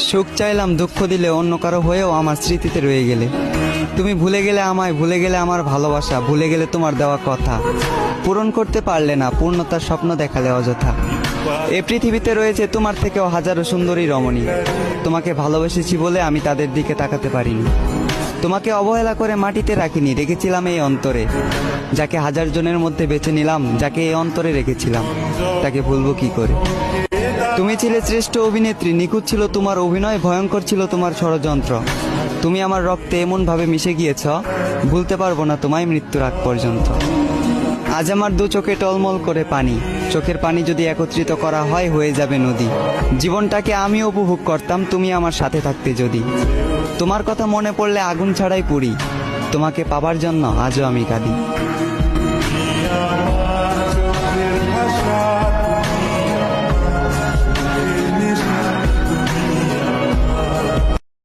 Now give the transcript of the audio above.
সুখ চাইলাম, দুঃখ দিলে, অন্য কারো হয়েও আমার স্মৃতিতে রয়ে গেলে। তুমি ভুলে গেলে আমায়, ভুলে গেলে আমার ভালোবাসা, ভুলে গেলে তোমার দেওয়া কথা। পূরণ করতে পারলে না, পূর্ণতার স্বপ্ন দেখালে অযথা। এ পৃথিবীতে রয়েছে তোমার থেকেও হাজারো সুন্দরী রমণী। তোমাকে ভালোবেসেছি বলে আমি তাদের দিকে তাকাতে পারিনি। তোমাকে অবহেলা করে মাটিতে রাখিনি, রেখেছিলাম এই অন্তরে। যাকে হাজার জনের মধ্যে বেছে নিলাম, যাকে এই অন্তরে রেখেছিলাম, তাকে ভুলবো কি করে? তুমি ছিলে শ্রেষ্ঠ অভিনেত্রী, নিখুঁত ছিল তোমার অভিনয়, ভয়ঙ্কর ছিল তোমার ষড়যন্ত্র। তুমি আমার রক্তে এমন ভাবে মিশে গিয়েছ, ভুলতে পারবো না তোমায় মৃত্যুর আগ পর্যন্ত। আজ আমার দু চোখে টলমল করে পানি, চোখের পানি যদি একত্রিত করা হয় হয়ে যাবে নদী। জীবনটাকে আমি উপভোগ করতাম তুমি আমার সাথে থাকতে যদি। তোমার কথা মনে পড়লে আগুন ছাড়াই পুড়ি, তোমাকে পাবার জন্য আজও আমি কাঁদি।